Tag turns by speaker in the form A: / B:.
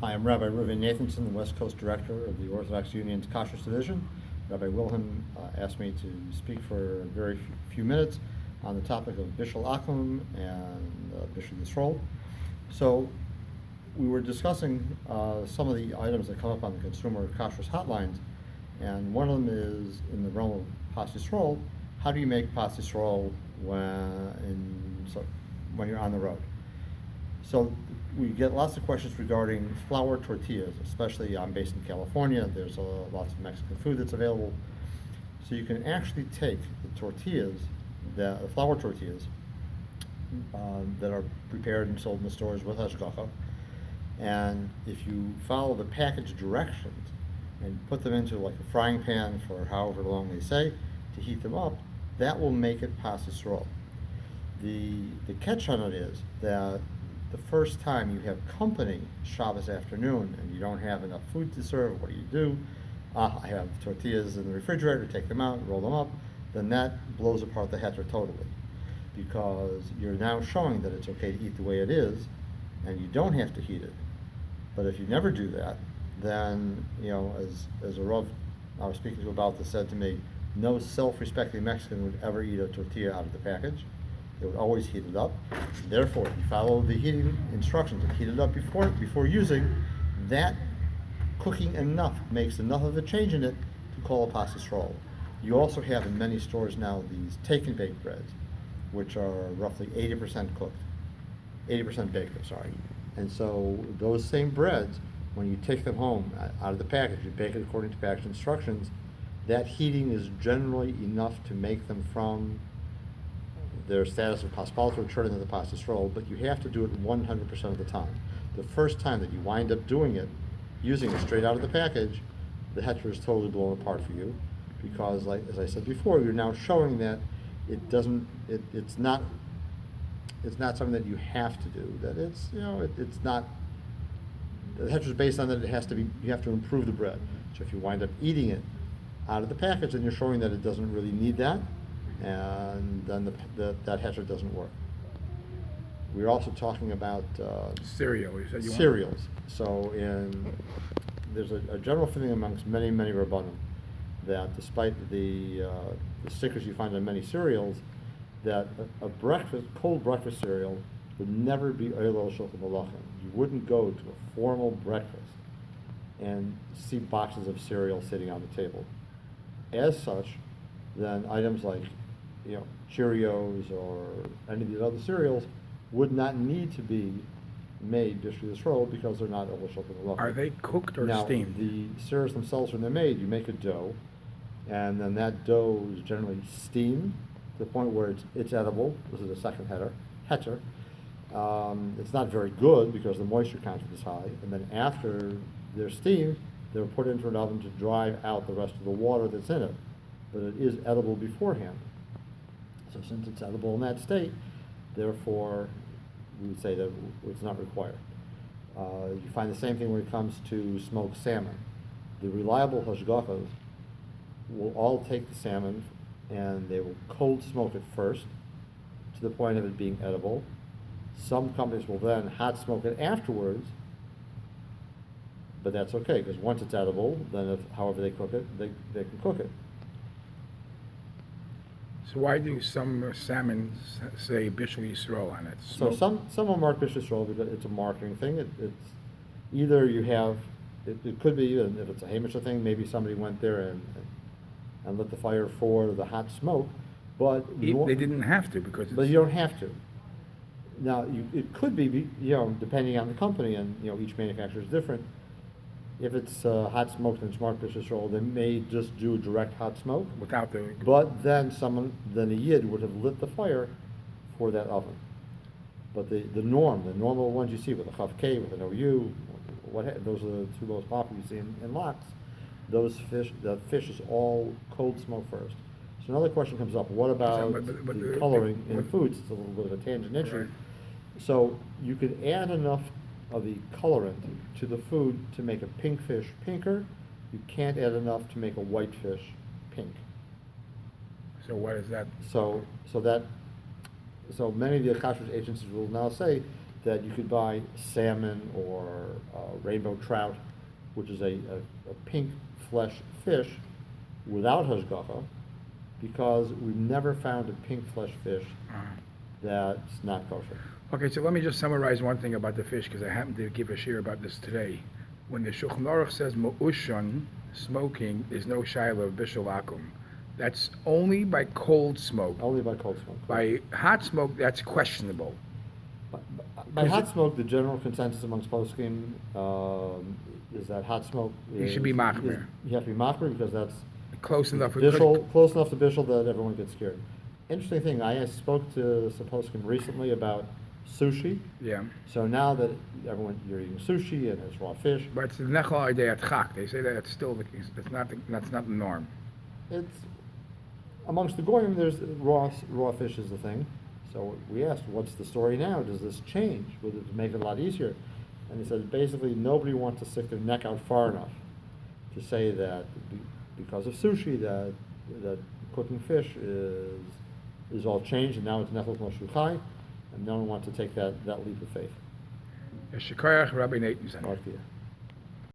A: Hi, I'm Rabbi Reuven Nathanson, the West Coast Director of the Orthodox Union's Kosher Division. Rabbi Wilhelm asked me to speak for a very few minutes on the topic of Bishul Akum and Bishul Yisrael. So we were discussing some of the items that come up on the consumer kashrus hotlines, and one of them is in the realm of Pas Yisrael. How do you make Pas Yisrael when you're on the road? So we get lots of questions regarding flour tortillas, especially I'm based in California. There's lots of Mexican food that's available. So you can actually take the tortillas, the flour tortillas, that are prepared and sold in the stores with hashgacha, and if you follow the package directions and put them into like a frying pan for however long they say to heat them up, that will make it Pas Yisrael. The catch on it is that the first time you have company Shabbos afternoon and you don't have enough food to serve, what do? I have tortillas in the refrigerator, take them out, roll them up. Then that blows apart the heter totally, because you're now showing that it's okay to eat the way it is and you don't have to heat it. But if you never do that, then, as a Rav I was speaking to about this said to me, no self-respecting Mexican would ever eat a tortilla out of the package. They would always heat it up. Therefore, if you follow the heating instructions and heat it up before using, that cooking enough makes enough of a change in it to call a Pas Yisrael. You also have in many stores now these take and bake breads, which are roughly 80% cooked, 80% baked, I'm sorry. And so those same breads, when you take them home out of the package, you bake it according to package instructions, that heating is generally enough to make them from their status of paspal to return into the Pas Yisrael, but you have to do it 100% of the time. The first time that you wind up doing it, using it straight out of the package, the heter is totally blown apart for you, because, like as I said before, you're now showing that it's not something that you have to do. That it's not. The heter is based on that you have to improve the bread. So if you wind up eating it out of the package, then you're showing that it doesn't really need that, and then that heter doesn't work. We're also talking about
B: cereal. You said you
A: cereals. So there's a general feeling amongst many rabbanim that despite the stickers you find on many cereals, that a cold breakfast cereal would never be oilo shulchan malachim. You wouldn't go to a formal breakfast and see boxes of cereal sitting on the table. As such, then items like Cheerios or any of these other cereals would not need to be made Bishul Yisrael because they're not oilo shulchan malachim.
B: Are they cooked or
A: now,
B: steamed?
A: The cereals themselves, when they're made, you make a dough, and then that dough is generally steamed to the point where it's edible. This is the second heter. It's not very good because the moisture content is high, and then after they're steamed, they're put into an oven to dry out the rest of the water that's in it. But it is edible beforehand. So since it's edible in that state, therefore, we would say that it's not required. You find the same thing when it comes to smoked salmon. The reliable hashgachas will all take the salmon and they will cold smoke it first to the point of it being edible. Some companies will then hot smoke it afterwards, but that's okay because once it's edible, then however they cook it, they can cook it.
B: So why do some salmon say Bishul Yisrael on it?
A: So some will mark Bishul Yisrael because it's a marketing thing. It's either you have, it could be, and if it's a Hamisha thing, maybe somebody went there and lit the fire for the hot smoke, but
B: they didn't have to
A: but you don't have to. Now it could be depending on the company, and each manufacturer is different. If it's hot smoked and smart Bishul Yisrael, they may just do direct hot smoke
B: without the.
A: But then a yid would have lit the fire for that oven. But the normal ones you see with a Chav K, with an OU, those are the two most popular you see in lots. The fish is all cold smoke first. So another question comes up: what about the coloring in foods? It's a little bit of a tangent issue.
B: Right.
A: So you could add enough of the colorant to the food to make a pink fish pinker. You can't add enough to make a white fish pink.
B: So what is that?
A: So many of the kashrut agencies will now say that you could buy salmon or rainbow trout, which is a pink flesh fish, without hashgacha, because we've never found a pink flesh fish that's not kosher.
B: Okay, so let me just summarize one thing about the fish, because I happened to give a shir about this today. When the Shulchan Aruch says mu'ushon, smoking, is no shaila of Bishul Akum. That's only by cold smoke.
A: Only by cold smoke.
B: By hot smoke, that's questionable.
A: By hot smoke, the general consensus amongst poskim is that hot smoke.
B: You should be machmir.
A: You have to be machmir because that's
B: Close enough.
A: close enough to bishul that everyone gets scared. Interesting thing, I spoke to some poskim recently about sushi.
B: Yeah.
A: So now that you're eating sushi and it's raw fish.
B: But it's the nechal idea chak. They say that it's still that's not the norm.
A: It's amongst the goyim. There's raw fish is the thing. So we asked, what's the story now? Does this change? Would it make it a lot easier? And he said, basically, nobody wants to stick their neck out far enough to say that because of sushi, that cooking fish is all changed, and now it's nefel moshu chai, and no one wants to take that leap of faith.
B: Shikayach Rabbi Nathanson.
A: Markia.